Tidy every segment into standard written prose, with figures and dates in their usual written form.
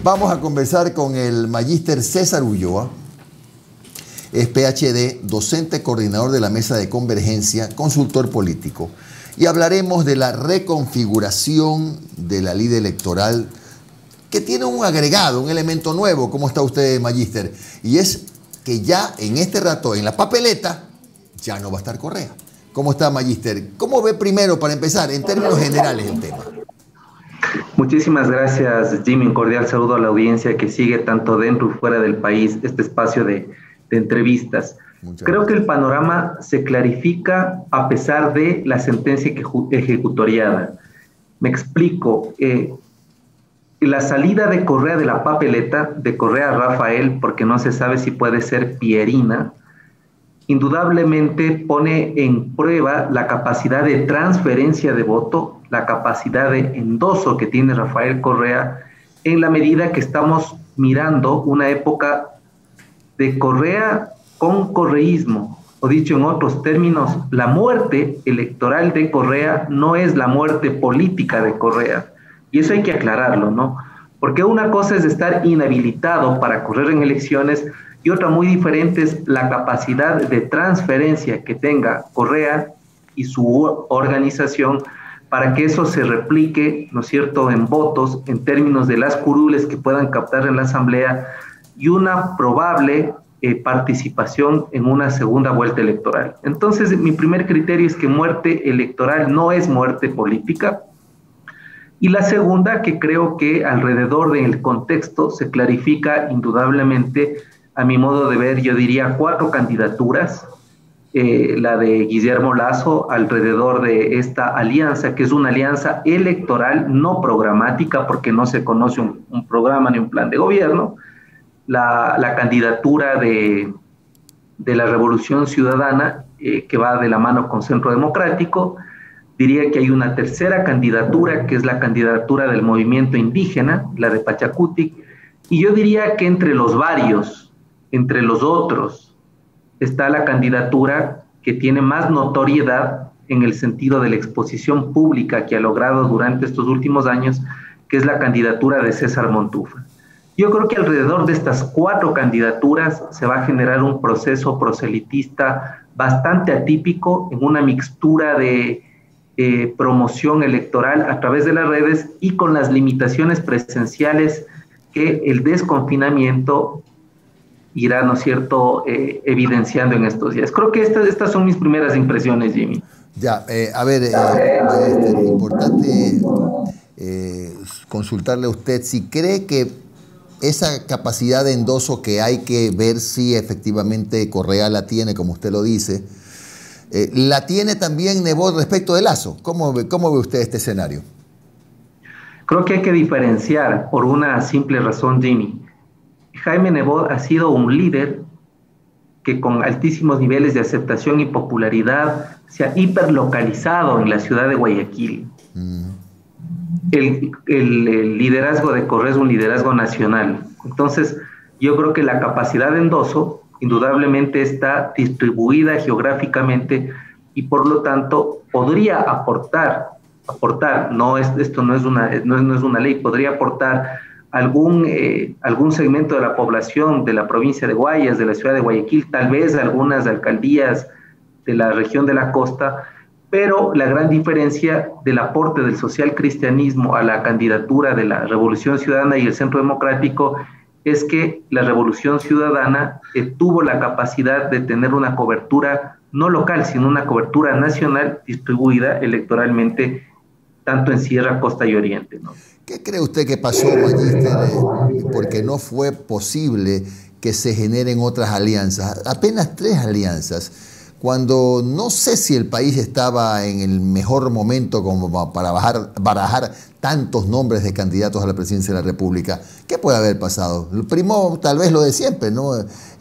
Vamos a conversar con el magíster César Ulloa. Es PhD, docente coordinador de la Mesa de Convergencia, consultor político. Y hablaremos de la reconfiguración de la ley electoral, que tiene un agregado, un elemento nuevo. ¿Cómo está usted, magíster? Y es que ya en este rato, en la papeleta, ya no va a estar Correa. ¿Cómo está, magíster? ¿Cómo ve primero, para empezar, en términos generales, el tema? Muchísimas gracias, Jimmy. Un cordial saludo a la audiencia que sigue tanto dentro y fuera del país este espacio de entrevistas. Creo que el panorama se clarifica a pesar de la sentencia ejecutoriada. Me explico. La salida de Correa de la papeleta, de Correa a Rafael, porque no se sabe si puede ser Pierina, indudablemente pone en prueba la capacidad de transferencia de voto, la capacidad de endoso que tiene Rafael Correa, en la medida que estamos mirando una época de Correa con correísmo, o dicho en otros términos, la muerte electoral de Correa no es la muerte política de Correa. Y eso hay que aclararlo, ¿no? Porque una cosa es estar inhabilitado para correr en elecciones y otra muy diferente es la capacidad de transferencia que tenga Correa y su organización para que eso se replique, ¿no es cierto?, en votos, en términos de las curules que puedan captar en la Asamblea y una probable participación en una segunda vuelta electoral. Entonces, mi primer criterio es que muerte electoral no es muerte política. Y la segunda, que creo que alrededor del contexto se clarifica indudablemente, a mi modo de ver, yo diría 4 candidaturas, la de Guillermo Lasso alrededor de esta alianza, que es una alianza electoral no programática, porque no se conoce un programa ni un plan de gobierno, la candidatura de la Revolución Ciudadana, que va de la mano con Centro Democrático. Diría que hay una tercera candidatura, que es la candidatura del movimiento indígena, la de Pachacutic, y yo diría que entre los varios, entre los otros, está la candidatura que tiene más notoriedad en el sentido de la exposición pública que ha logrado durante estos últimos años, que es la candidatura de César Montufa. Yo creo que alrededor de estas 4 candidaturas se va a generar un proceso proselitista bastante atípico, en una mixtura de promoción electoral a través de las redes y con las limitaciones presenciales que el desconfinamiento irá, ¿no es cierto?, evidenciando en estos días. Creo que estas son mis primeras impresiones, Jimmy. Ya, a ver, es importante consultarle a usted si cree que esa capacidad de endoso que hay que ver si efectivamente Correa la tiene, como usted lo dice, ¿la tiene también Nebot respecto de Lasso? ¿Cómo ve usted este escenario? Creo que hay que diferenciar por una simple razón, Jimmy. Jaime Nebot ha sido un líder que con altísimos niveles de aceptación y popularidad se ha hiperlocalizado en la ciudad de Guayaquil. El liderazgo de Correa es un liderazgo nacional. Entonces, yo creo que la capacidad de endoso indudablemente está distribuida geográficamente y por lo tanto podría aportar, esto no es una ley, podría aportar algún segmento de la población de la provincia de Guayas, de la ciudad de Guayaquil, tal vez algunas alcaldías de la región de la costa, pero la gran diferencia del aporte del social cristianismo a la candidatura de la Revolución Ciudadana y el Centro Democrático es que la Revolución Ciudadana tuvo la capacidad de tener una cobertura no local, sino una cobertura nacional distribuida electoralmente tanto en Sierra, Costa y Oriente, ¿no? ¿Qué cree usted que pasó, magíster, porque no fue posible que se generen otras alianzas? Apenas 3 alianzas, cuando no sé si el país estaba en el mejor momento como para barajar tantos nombres de candidatos a la presidencia de la República. ¿Qué puede haber pasado? Primó tal vez lo de siempre, ¿no?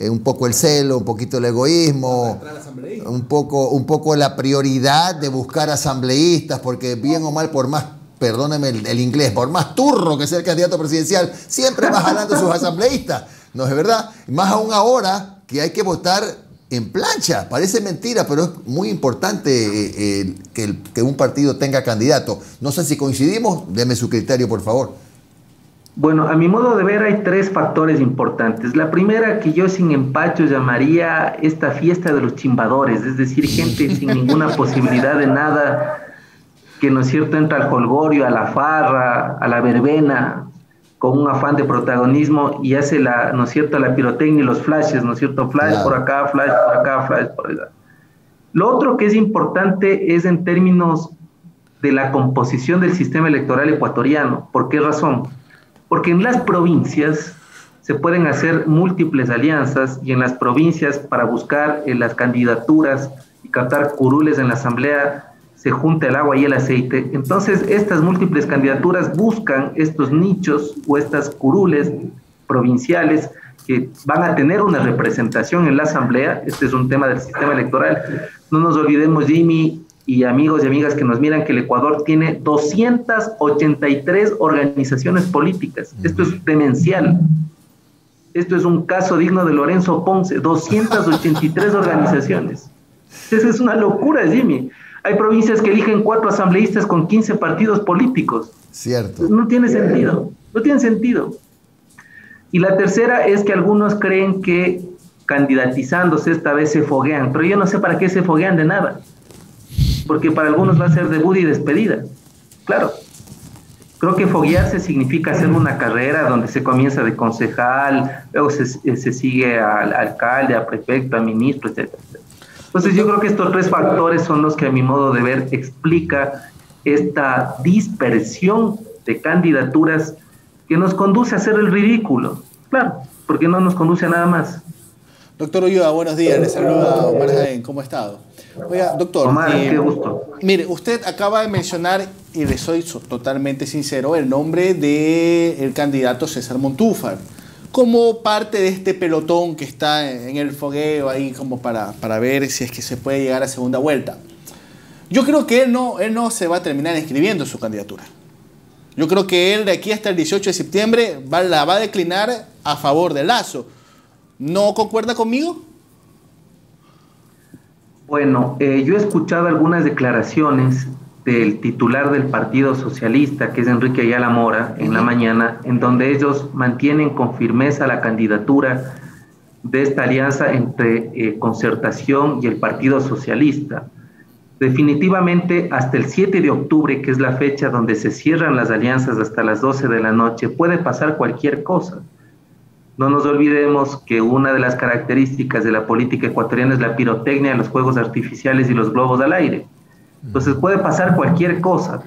Un poco el celo, un poquito el egoísmo, un poco la prioridad de buscar asambleístas, porque bien o mal, por más, perdóneme el inglés, por más turro que sea el candidato presidencial, siempre va jalando sus asambleístas, ¿no es verdad? Más aún ahora que hay que votar en plancha. Parece mentira, pero es muy importante que un partido tenga candidato. No sé si coincidimos, deme su criterio, por favor. Bueno, a mi modo de ver hay tres factores importantes. La primera, que yo sin empacho llamaría esta fiesta de los chimbadores, es decir, gente sin ninguna posibilidad de nada, que, ¿no es cierto?, entra al jolgorio, a la farra, a la verbena, con un afán de protagonismo y hace la, ¿no es cierto?, la pirotecnia y los flashes, ¿no es cierto?, flash por acá, flash por acá, flash por allá. Lo otro que es importante es en términos de la composición del sistema electoral ecuatoriano. ¿Por qué razón? Porque en las provincias se pueden hacer múltiples alianzas y en las provincias para buscar las candidaturas y captar curules en la asamblea se junta el agua y el aceite. Entonces estas múltiples candidaturas buscan estos nichos o estas curules provinciales que van a tener una representación en la asamblea. Este es un tema del sistema electoral. No nos olvidemos, Jimmy, y amigos y amigas que nos miran, que el Ecuador tiene 283 organizaciones políticas. Esto es demencial. Esto es un caso digno de Lorenzo Ponce, 283 organizaciones. Eso es una locura, Jimmy. Hay provincias que eligen 4 asambleístas con 15 partidos políticos. Cierto. No tiene sentido, no tiene sentido. Y la tercera es que algunos creen que candidatizándose esta vez se foguean, pero yo no sé para qué se foguean de nada. Porque para algunos va a ser debut y despedida. Claro. Creo que foguearse significa hacer una carrera donde se comienza de concejal, luego se sigue al alcalde, a prefecto, a ministro, etc. Entonces yo creo que estos tres factores son los que a mi modo de ver explica esta dispersión de candidaturas que nos conduce a hacer el ridículo. Claro, porque no nos conduce a nada más. Doctor Ulloa, buenos días. Le saluda Omar Jaén. ¿Cómo ha estado? Oiga, doctor. Omar, qué gusto. Mire, usted acaba de mencionar, y le soy totalmente sincero, el nombre del candidato César Montúfar, como parte de este pelotón que está en el fogueo ahí como para ver si es que se puede llegar a segunda vuelta. Yo creo que él no se va a terminar inscribiendo su candidatura. Yo creo que él de aquí hasta el 18 de septiembre la va a declinar a favor de Lasso. ¿No concuerda conmigo? Bueno, yo he escuchado algunas declaraciones del titular del Partido Socialista, que es Enrique Ayala Mora, en la mañana, en donde ellos mantienen con firmeza la candidatura de esta alianza entre Concertación y el Partido Socialista. Definitivamente, hasta el 7 de octubre, que es la fecha donde se cierran las alianzas hasta las 12 de la noche, puede pasar cualquier cosa. No nos olvidemos que una de las características de la política ecuatoriana es la pirotecnia, los fuegos artificiales y los globos al aire. Entonces puede pasar cualquier cosa.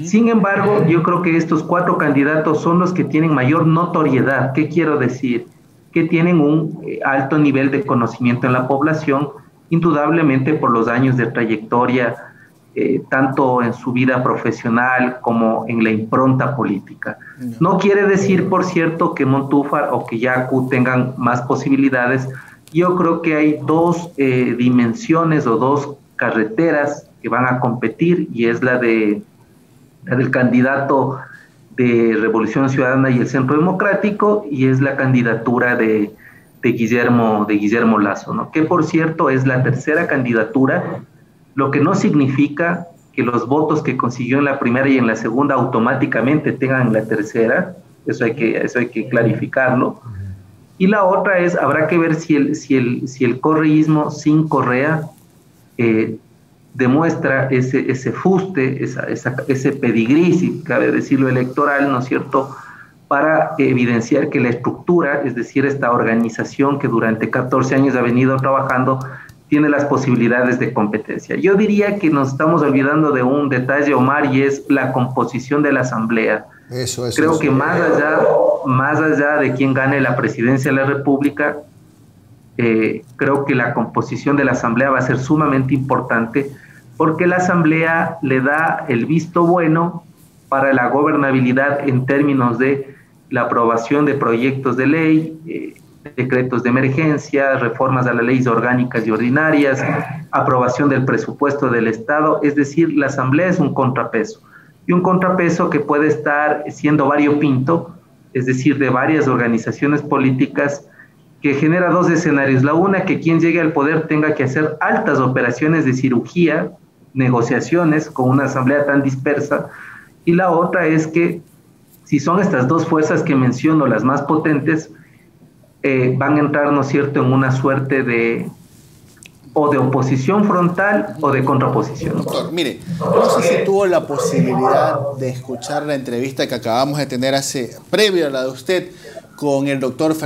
Sin embargo, yo creo que estos 4 candidatos son los que tienen mayor notoriedad. ¿Qué quiero decir? Que tienen un alto nivel de conocimiento en la población, indudablemente por los años de trayectoria, tanto en su vida profesional como en la impronta política. No quiere decir, por cierto, que Montúfar o que Yacu tengan más posibilidades. Yo creo que hay 2 dimensiones o 2 carreteras que van a competir, y es la del candidato de Revolución Ciudadana y el Centro Democrático, y es la candidatura de Guillermo Lasso, ¿no? Que por cierto es la tercera candidatura, lo que no significa que los votos que consiguió en la primera y en la segunda automáticamente tengan la tercera. Eso hay que clarificarlo. Y la otra es, habrá que ver si el correísmo sin Correa demuestra ese fuste, ese pedigrí, si cabe decirlo, electoral, ¿no es cierto?, para evidenciar que la estructura, es decir, esta organización que durante 14 años ha venido trabajando, tiene las posibilidades de competencia. Yo diría que nos estamos olvidando de un detalle, Omar, y es la composición de la asamblea. Creo que más allá de quién gane la presidencia de la República, creo que la composición de la asamblea va a ser sumamente importante, porque la asamblea le da el visto bueno para la gobernabilidad en términos de la aprobación de proyectos de ley, decretos de emergencia, reformas a las leyes orgánicas y ordinarias, aprobación del presupuesto del Estado. Es decir, la asamblea es un contrapeso, y un contrapeso que puede estar siendo variopinto, es decir, de varias organizaciones políticas, que genera 2 escenarios. La una, que quien llegue al poder tenga que hacer altas operaciones de cirugía, negociaciones con una asamblea tan dispersa, y la otra es que si son estas dos fuerzas que menciono las más potentes, van a entrar, ¿no es cierto?, en una suerte de oposición frontal o de contraposición. Doctor, mire, no sé si tuvo la posibilidad de escuchar la entrevista que acabamos de tener previo a la de usted, con el doctor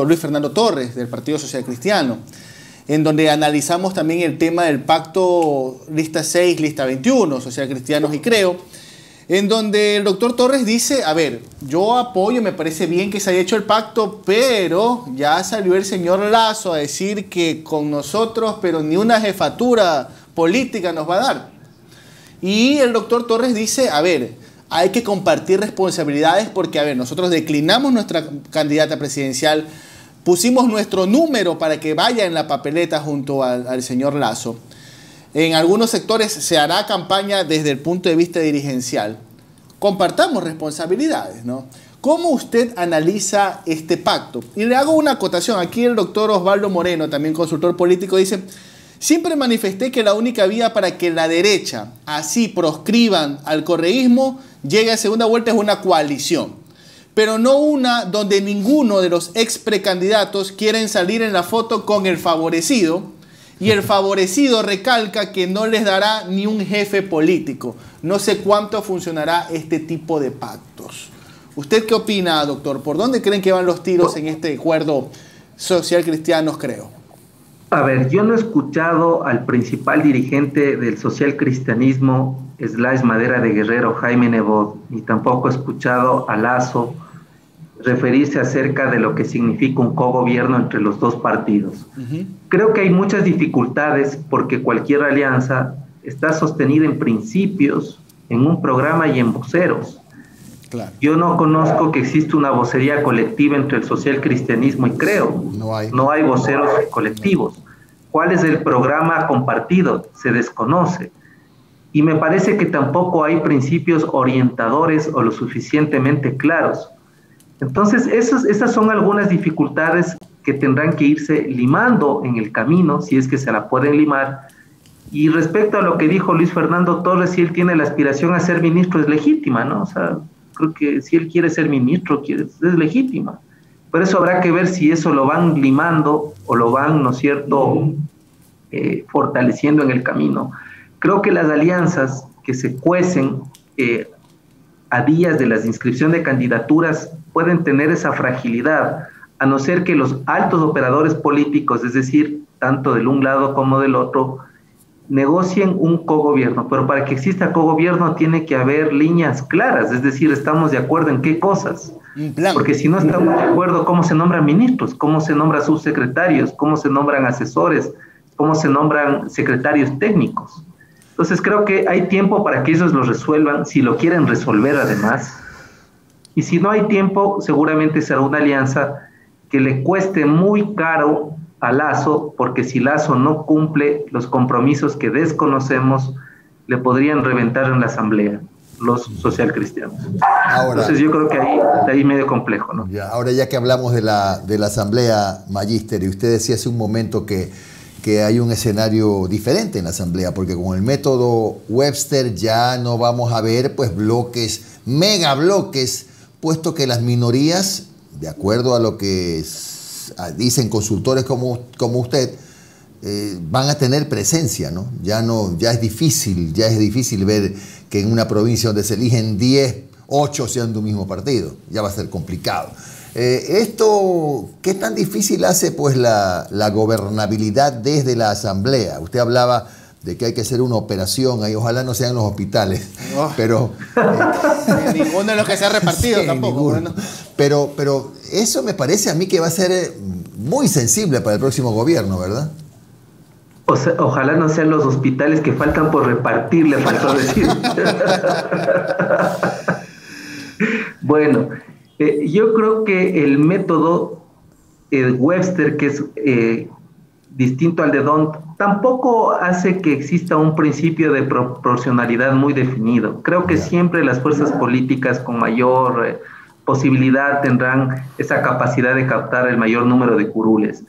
Luis Fernando Torres, del Partido Social Cristiano, en donde analizamos también el tema del pacto lista 6, lista 21, Social Cristianos y Creo, en donde el doctor Torres dice, a ver, yo apoyo, me parece bien que se haya hecho el pacto, pero ya salió el señor Lasso a decir que con nosotros, pero ni una jefatura política nos va a dar. Y el doctor Torres dice, a ver, hay que compartir responsabilidades porque, a ver, nosotros declinamos nuestra candidata presidencial, pusimos nuestro número para que vaya en la papeleta junto al señor Lasso. En algunos sectores se hará campaña desde el punto de vista dirigencial. Compartamos responsabilidades, ¿no? ¿Cómo usted analiza este pacto? Y le hago una acotación. Aquí el doctor Osvaldo Moreno, también consultor político, dice: siempre manifesté que la única vía para que la derecha así proscriban al correísmo llegue a segunda vuelta es una coalición, pero no una donde ninguno de los ex precandidatos quieren salir en la foto con el favorecido, y el favorecido recalca que no les dará ni un jefe político. No sé cuánto funcionará este tipo de pactos. ¿Usted qué opina, doctor? ¿Por dónde creen que van los tiros en este acuerdo social cristianos, creo? A ver, yo no he escuchado al principal dirigente del social cristianismo, Madera de Guerrero, Jaime Nebot, ni tampoco he escuchado a Lasso referirse acerca de lo que significa un cogobierno entre los dos partidos. Creo que hay muchas dificultades porque cualquier alianza está sostenida en principios, en un programa y en voceros. Claro. Yo no conozco que exista una vocería colectiva entre el social cristianismo y Creo. No hay voceros colectivos. ¿Cuál es el programa compartido? Se desconoce. Y me parece que tampoco hay principios orientadores o lo suficientemente claros. Entonces, esas son algunas dificultades que tendrán que irse limando en el camino, si es que se la pueden limar. Y respecto a lo que dijo Luis Fernando Torres, si él tiene la aspiración a ser ministro, es legítima, ¿no? O sea, creo que si él quiere ser ministro, es legítima. Por eso habrá que ver si eso lo van limando o lo van, ¿no es cierto?, fortaleciendo en el camino. Creo que las alianzas que se cuecen a días de la inscripción de candidaturas pueden tener esa fragilidad, a no ser que los altos operadores políticos, es decir, tanto del un lado como del otro, negocien un cogobierno. Pero para que exista cogobierno tiene que haber líneas claras, es decir, estamos de acuerdo en qué cosas. Porque si no estamos de acuerdo, ¿cómo se nombran ministros? ¿Cómo se nombran subsecretarios? ¿Cómo se nombran asesores? ¿Cómo se nombran secretarios técnicos? Entonces creo que hay tiempo para que ellos lo resuelvan, si lo quieren resolver además. Y si no hay tiempo, seguramente será una alianza que le cueste muy caro a Lasso, porque si Lasso no cumple los compromisos que desconocemos, le podrían reventar en la asamblea los socialcristianos. Ahora, entonces yo creo que ahí medio complejo, ¿no? Ahora, ya que hablamos de la asamblea, Magíster, y usted decía hace un momento que hay un escenario diferente en la asamblea, porque con el método Webster ya no vamos a ver pues bloques, megabloques, puesto que las minorías, de acuerdo a lo que dicen consultores como usted, van a tener presencia, ¿no? Ya es difícil ver que en una provincia donde se eligen 10, 8 sean de un mismo partido. Ya va a ser complicado. Esto, ¿qué tan difícil hace pues la gobernabilidad desde la asamblea? Usted hablaba de que hay que hacer una operación ahí, ojalá no sean los hospitales, pero... ninguno de los que se ha repartido, sí, tampoco. Bueno. Pero eso me parece a mí que va a ser muy sensible para el próximo gobierno, ¿verdad? O sea, ojalá no sean los hospitales que faltan por repartir, le faltó decir. Bueno, yo creo que el método Webster, que es distinto al de D'Hondt, tampoco hace que exista un principio de proporcionalidad muy definido. Creo que siempre las fuerzas políticas con mayor posibilidad tendrán esa capacidad de captar el mayor número de curules.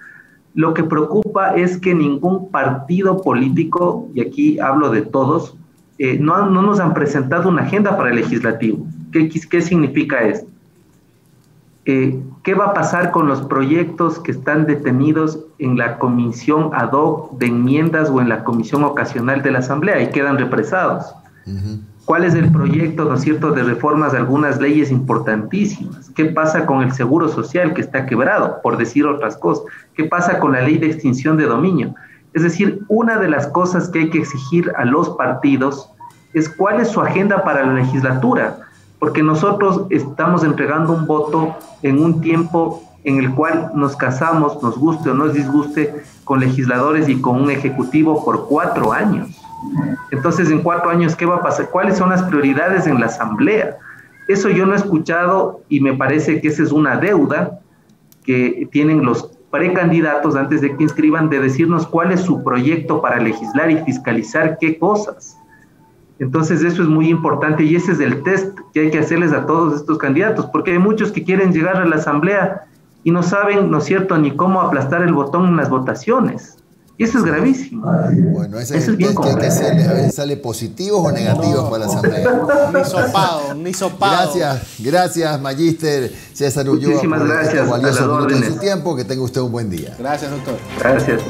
Lo que preocupa es que ningún partido político, y aquí hablo de todos, no nos han presentado una agenda para el legislativo. ¿Qué significa esto? ¿Qué va a pasar con los proyectos que están detenidos en la comisión ad hoc de enmiendas o en la comisión ocasional de la Asamblea y quedan represados? ¿Cuál es el proyecto, ¿no es cierto?, de reformas de algunas leyes importantísimas? ¿Qué pasa con el seguro social que está quebrado, por decir otras cosas? ¿Qué pasa con la ley de extinción de dominio? Es decir, una de las cosas que hay que exigir a los partidos es cuál es su agenda para la legislatura, porque nosotros estamos entregando un voto en un tiempo en el cual nos casamos, nos guste o nos disguste, con legisladores y con un ejecutivo por 4 años. Entonces, en 4 años, ¿qué va a pasar? ¿Cuáles son las prioridades en la Asamblea? Eso yo no he escuchado y me parece que esa es una deuda que tienen los precandidatos antes de que inscriban, de decirnos cuál es su proyecto para legislar y fiscalizar qué cosas. Entonces eso es muy importante y ese es el test que hay que hacerles a todos estos candidatos, porque hay muchos que quieren llegar a la Asamblea y no saben, ¿no es cierto?, ni cómo aplastar el botón en las votaciones. Y eso es gravísimo. Bueno, ese es el test que hay que hacerle, a ver si sale positivos o negativos para la Asamblea. Ni sopado. Gracias, Magíster César Ulloa. Muchísimas gracias. Valioso minuto de su tiempo. Que tenga usted un buen día. Gracias, doctor. Gracias.